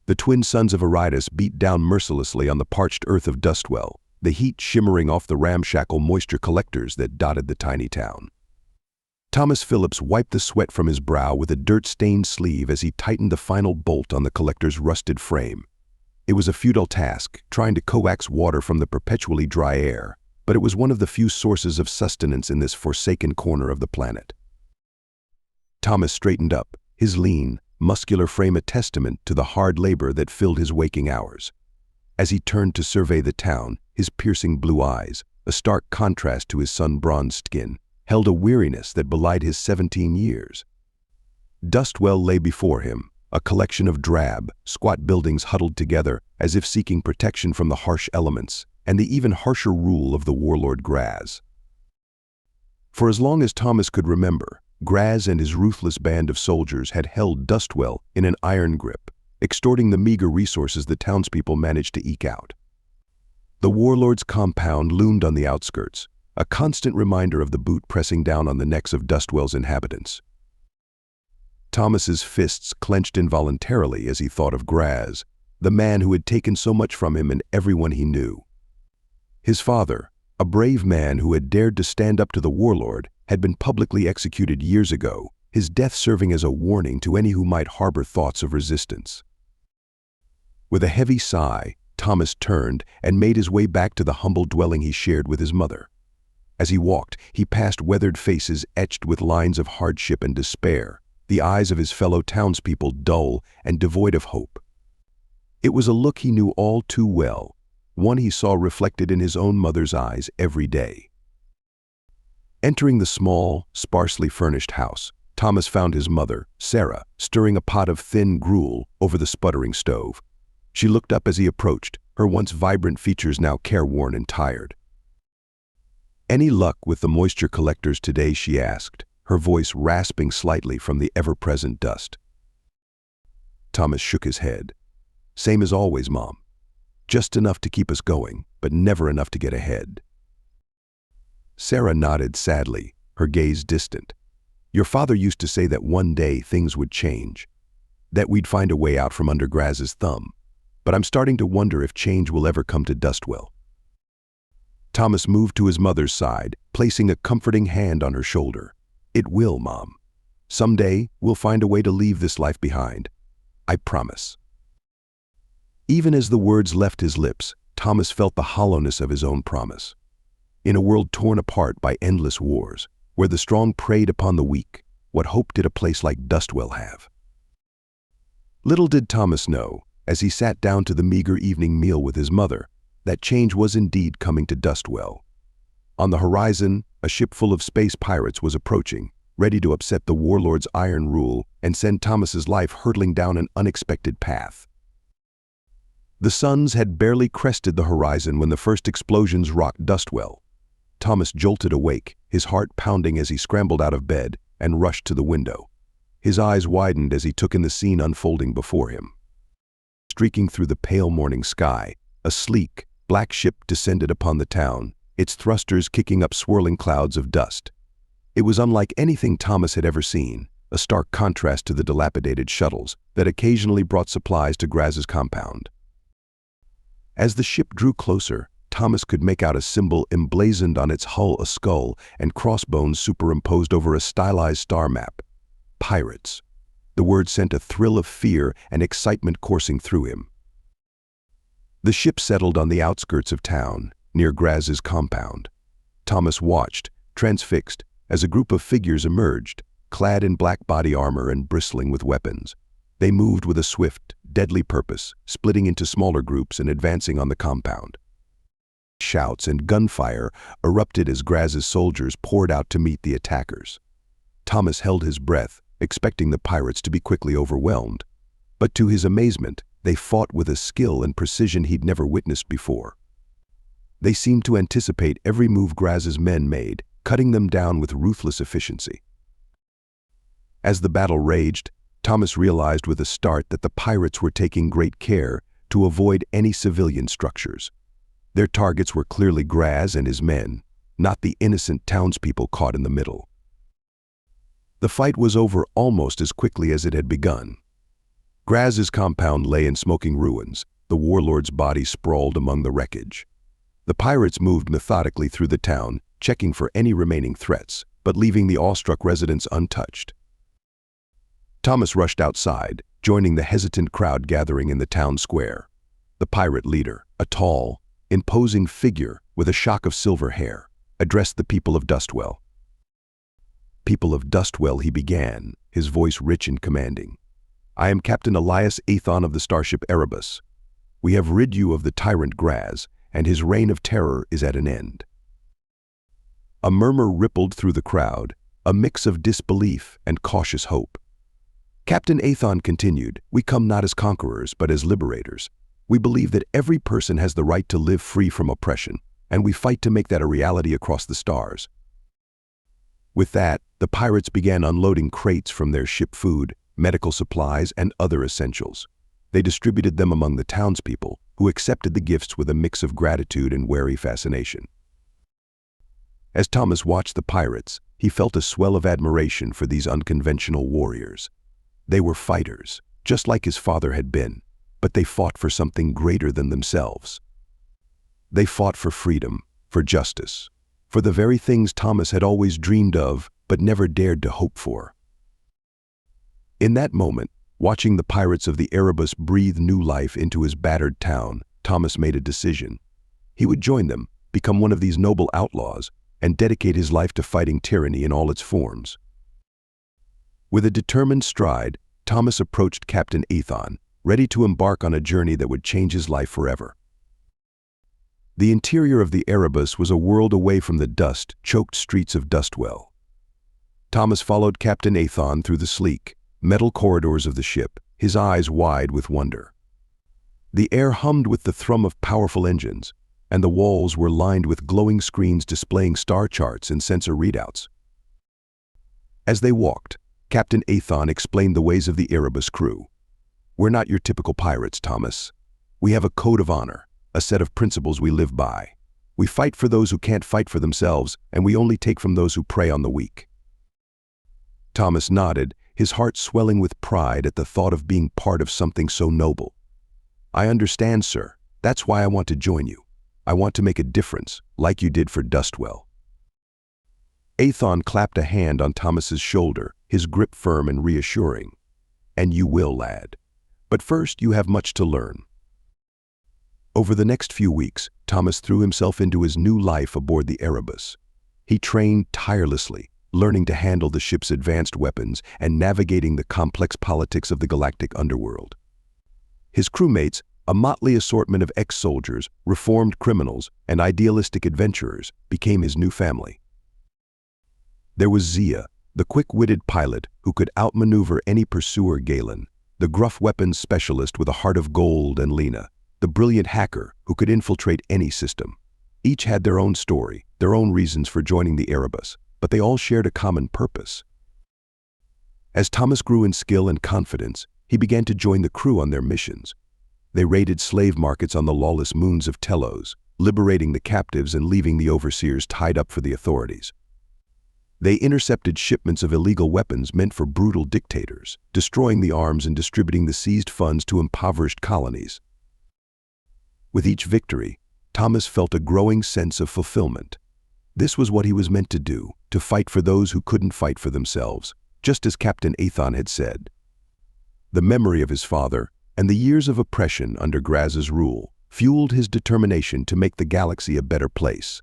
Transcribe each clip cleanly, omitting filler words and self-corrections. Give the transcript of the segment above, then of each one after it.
The twin sons of Erebus beat down mercilessly on the parched earth of Dustwell, the heat shimmering off the ramshackle moisture collectors that dotted the tiny town. Thomas Phillips wiped the sweat from his brow with a dirt-stained sleeve as he tightened the final bolt on the collector's rusted frame. It was a futile task, trying to coax water from the perpetually dry air, but it was one of the few sources of sustenance in this forsaken corner of the planet. Thomas straightened up, his lean, muscular frame a testament to the hard labor that filled his waking hours. As he turned to survey the town, his piercing blue eyes, a stark contrast to his sun-bronzed skin, held a weariness that belied his 17 years. Dustwell lay before him, a collection of drab, squat buildings huddled together as if seeking protection from the harsh elements and the even harsher rule of the warlord Graz. For as long as Thomas could remember, Graz and his ruthless band of soldiers had held Dustwell in an iron grip, extorting the meager resources the townspeople managed to eke out. The warlord's compound loomed on the outskirts, a constant reminder of the boot pressing down on the necks of Dustwell's inhabitants. Thomas's fists clenched involuntarily as he thought of Graz, the man who had taken so much from him and everyone he knew. His father, a brave man who had dared to stand up to the warlord, had been publicly executed years ago, his death serving as a warning to any who might harbor thoughts of resistance. With a heavy sigh, Thomas turned and made his way back to the humble dwelling he shared with his mother. As he walked, he passed weathered faces etched with lines of hardship and despair, the eyes of his fellow townspeople dull and devoid of hope. It was a look he knew all too well, one he saw reflected in his own mother's eyes every day. Entering the small, sparsely furnished house, Thomas found his mother, Sarah, stirring a pot of thin gruel over the sputtering stove. She looked up as he approached, her once vibrant features now careworn and tired. "Any luck with the moisture collectors today?" she asked, her voice rasping slightly from the ever-present dust. Thomas shook his head. "Same as always, Mom. Just enough to keep us going, but never enough to get ahead." Sarah nodded sadly, her gaze distant. "Your father used to say that one day things would change, that we'd find a way out from under Graz's thumb, but I'm starting to wonder if change will ever come to Dustwell." Thomas moved to his mother's side, placing a comforting hand on her shoulder. "It will, Mom. Someday, we'll find a way to leave this life behind. I promise." Even as the words left his lips, Thomas felt the hollowness of his own promise. In a world torn apart by endless wars, where the strong preyed upon the weak, what hope did a place like Dustwell have? Little did Thomas know, as he sat down to the meager evening meal with his mother, that change was indeed coming to Dustwell. On the horizon, a ship full of space pirates was approaching, ready to upset the warlord's iron rule and send Thomas's life hurtling down an unexpected path. The suns had barely crested the horizon when the first explosions rocked Dustwell. Thomas jolted awake, his heart pounding as he scrambled out of bed and rushed to the window. His eyes widened as he took in the scene unfolding before him. Streaking through the pale morning sky, a sleek, black ship descended upon the town, its thrusters kicking up swirling clouds of dust. It was unlike anything Thomas had ever seen, a stark contrast to the dilapidated shuttles that occasionally brought supplies to Graz's compound. As the ship drew closer, Thomas could make out a symbol emblazoned on its hull, a skull and crossbones superimposed over a stylized star map. Pirates. The word sent a thrill of fear and excitement coursing through him. The ship settled on the outskirts of town, near Graz's compound. Thomas watched, transfixed, as a group of figures emerged, clad in black body armor and bristling with weapons. They moved with a swift, deadly purpose, splitting into smaller groups and advancing on the compound. Shouts and gunfire erupted as Graz's soldiers poured out to meet the attackers. Thomas held his breath, expecting the pirates to be quickly overwhelmed. But to his amazement, they fought with a skill and precision he'd never witnessed before. They seemed to anticipate every move Graz's men made, cutting them down with ruthless efficiency. As the battle raged, Thomas realized with a start that the pirates were taking great care to avoid any civilian structures. Their targets were clearly Graz and his men, not the innocent townspeople caught in the middle. The fight was over almost as quickly as it had begun. Graz's compound lay in smoking ruins, the warlord's body sprawled among the wreckage. The pirates moved methodically through the town, checking for any remaining threats, but leaving the awestruck residents untouched. Thomas rushed outside, joining the hesitant crowd gathering in the town square. The pirate leader, a tall, imposing figure with a shock of silver hair, addressed the people of Dustwell. "People of Dustwell," he began, his voice rich and commanding. "I am Captain Elias Athon of the starship Erebus. We have rid you of the tyrant Graz, and his reign of terror is at an end." A murmur rippled through the crowd, a mix of disbelief and cautious hope. Captain Athon continued, "We come not as conquerors, but as liberators. We believe that every person has the right to live free from oppression, and we fight to make that a reality across the stars." With that, the pirates began unloading crates from their ship food, medical supplies, and other essentials. They distributed them among the townspeople, who accepted the gifts with a mix of gratitude and wary fascination. As Thomas watched the pirates, he felt a swell of admiration for these unconventional warriors. They were fighters, just like his father had been, but they fought for something greater than themselves. They fought for freedom, for justice, for the very things Thomas had always dreamed of but never dared to hope for. In that moment, watching the pirates of the Erebus breathe new life into his battered town, Thomas made a decision. He would join them, become one of these noble outlaws, and dedicate his life to fighting tyranny in all its forms. With a determined stride, Thomas approached Captain Athon, ready to embark on a journey that would change his life forever. The interior of the Erebus was a world away from the dust-choked streets of Dustwell. Thomas followed Captain Athon through the sleek, metal corridors of the ship, his eyes wide with wonder. The air hummed with the thrum of powerful engines, and the walls were lined with glowing screens displaying star charts and sensor readouts. As they walked, Captain Athon explained the ways of the Erebus crew. "We're not your typical pirates, Thomas. We have a code of honor, a set of principles we live by. We fight for those who can't fight for themselves, and we only take from those who prey on the weak." Thomas nodded, his heart swelling with pride at the thought of being part of something so noble. "I understand, sir. That's why I want to join you. I want to make a difference, like you did for Dustwell." Athon clapped a hand on Thomas's shoulder, his grip firm and reassuring. "And you will, lad. But first, you have much to learn." Over the next few weeks, Thomas threw himself into his new life aboard the Erebus. He trained tirelessly, learning to handle the ship's advanced weapons and navigating the complex politics of the galactic underworld. His crewmates, a motley assortment of ex-soldiers, reformed criminals, and idealistic adventurers, became his new family. There was Zia, the quick-witted pilot who could outmaneuver any pursuer Galen, the gruff weapons specialist with a heart of gold, and Lena, the brilliant hacker who could infiltrate any system. Each had their own story, their own reasons for joining the Erebus, but they all shared a common purpose. As Thomas grew in skill and confidence, he began to join the crew on their missions. They raided slave markets on the lawless moons of Telos, liberating the captives and leaving the overseers tied up for the authorities. They intercepted shipments of illegal weapons meant for brutal dictators, destroying the arms and distributing the seized funds to impoverished colonies. With each victory, Thomas felt a growing sense of fulfillment. This was what he was meant to do, to fight for those who couldn't fight for themselves, just as Captain Athon had said. The memory of his father and the years of oppression under Graz's rule fueled his determination to make the galaxy a better place.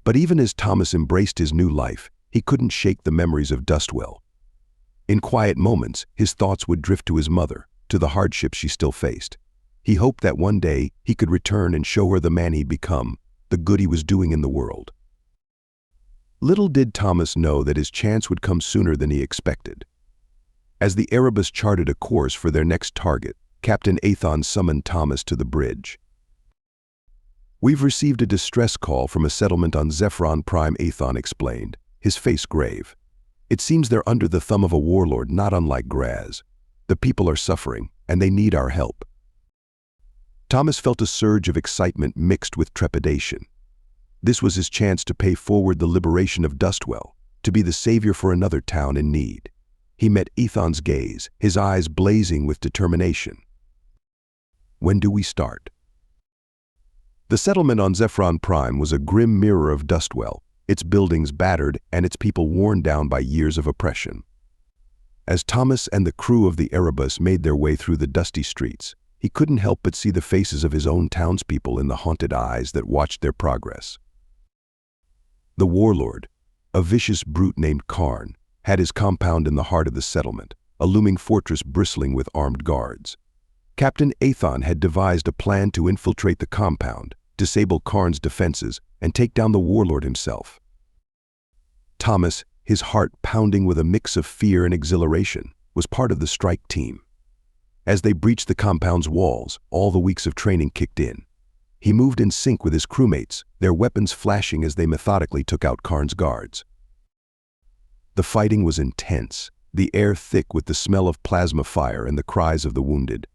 But even as Thomas embraced his new life, he couldn't shake the memories of Dustwell. In quiet moments, his thoughts would drift to his mother, to the hardships she still faced. He hoped that one day he could return and show her the man he'd become, the good he was doing in the world. Little did Thomas know that his chance would come sooner than he expected. As the Erebus charted a course for their next target, Captain Athon summoned Thomas to the bridge. "We've received a distress call from a settlement on Zephyron Prime," Athon explained, his face grave. "It seems they're under the thumb of a warlord not unlike Graz. The people are suffering, and they need our help." Thomas felt a surge of excitement mixed with trepidation. This was his chance to pay forward the liberation of Dustwell, to be the savior for another town in need. He met Ethan's gaze, his eyes blazing with determination. "When do we start?" The settlement on Zephron Prime was a grim mirror of Dustwell, its buildings battered and its people worn down by years of oppression. As Thomas and the crew of the Erebus made their way through the dusty streets, he couldn't help but see the faces of his own townspeople in the haunted eyes that watched their progress. The Warlord, a vicious brute named Karn, had his compound in the heart of the settlement, a looming fortress bristling with armed guards. Captain Ethan had devised a plan to infiltrate the compound, disable Karn's defenses, and take down the Warlord himself. Thomas, his heart pounding with a mix of fear and exhilaration, was part of the strike team. As they breached the compound's walls, all the weeks of training kicked in. He moved in sync with his crewmates, their weapons flashing as they methodically took out Karn's guards. The fighting was intense, the air thick with the smell of plasma fire and the cries of the wounded.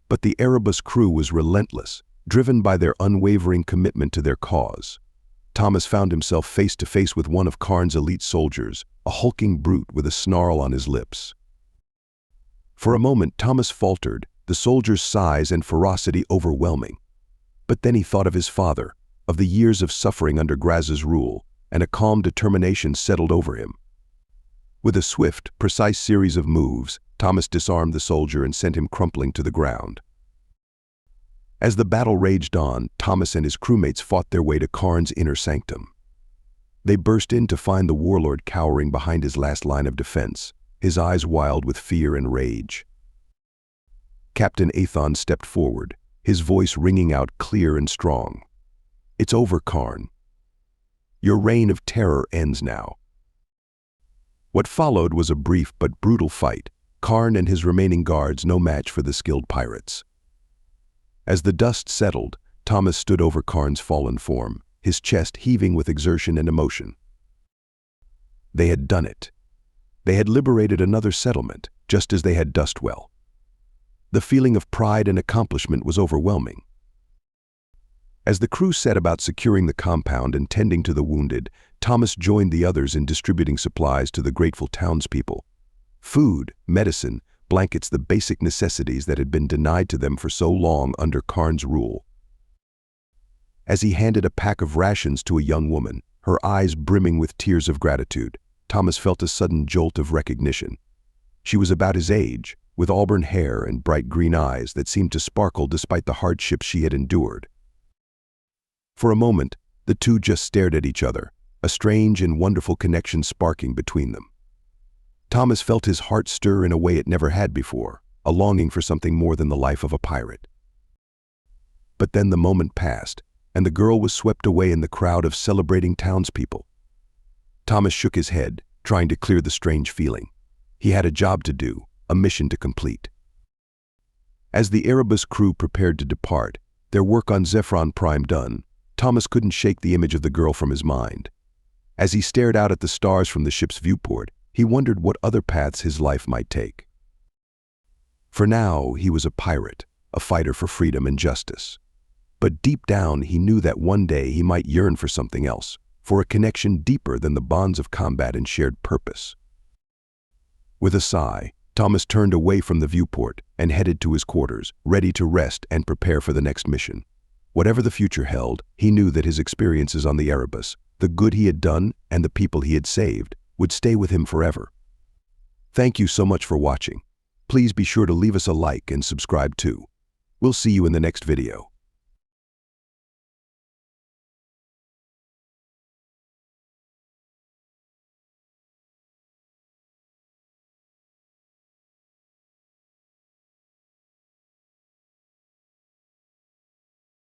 But the Erebus crew was relentless, driven by their unwavering commitment to their cause. Thomas found himself face to face with one of Karn's elite soldiers, a hulking brute with a snarl on his lips. For a moment, Thomas faltered, the soldier's size and ferocity overwhelming. But then he thought of his father, of the years of suffering under Graz's rule, and a calm determination settled over him. With a swift, precise series of moves, Thomas disarmed the soldier and sent him crumpling to the ground. As the battle raged on, Thomas and his crewmates fought their way to Karn's inner sanctum. They burst in to find the Warlord cowering behind his last line of defense, his eyes wild with fear and rage. Captain Ethan stepped forward, his voice ringing out clear and strong. "It's over, Karn. Your reign of terror ends now." What followed was a brief but brutal fight, Karn and his remaining guards no match for the skilled pirates. As the dust settled, Thomas stood over Karn's fallen form, his chest heaving with exertion and emotion. They had done it. They had liberated another settlement, just as they had Dustwell. The feeling of pride and accomplishment was overwhelming. As the crew set about securing the compound and tending to the wounded, Thomas joined the others in distributing supplies to the grateful townspeople. Food, medicine, blankets, the basic necessities that had been denied to them for so long under Karn's rule. As he handed a pack of rations to a young woman, her eyes brimming with tears of gratitude, Thomas felt a sudden jolt of recognition. She was about his age, with auburn hair and bright green eyes that seemed to sparkle despite the hardships she had endured. For a moment, the two just stared at each other, a strange and wonderful connection sparking between them. Thomas felt his heart stir in a way it never had before, a longing for something more than the life of a pirate. But then the moment passed, and the girl was swept away in the crowd of celebrating townspeople. Thomas shook his head, trying to clear the strange feeling. He had a job to do, a mission to complete. As the Erebus crew prepared to depart, their work on Zephron Prime done, Thomas couldn't shake the image of the girl from his mind. As he stared out at the stars from the ship's viewport, he wondered what other paths his life might take. For now, he was a pirate, a fighter for freedom and justice. But deep down, he knew that one day he might yearn for something else, for a connection deeper than the bonds of combat and shared purpose. With a sigh, Thomas turned away from the viewport and headed to his quarters, ready to rest and prepare for the next mission. Whatever the future held, he knew that his experiences on the Erebus, the good he had done and the people he had saved, would stay with him forever. Thank you so much for watching. Please be sure to leave us a like and subscribe too. We'll see you in the next video.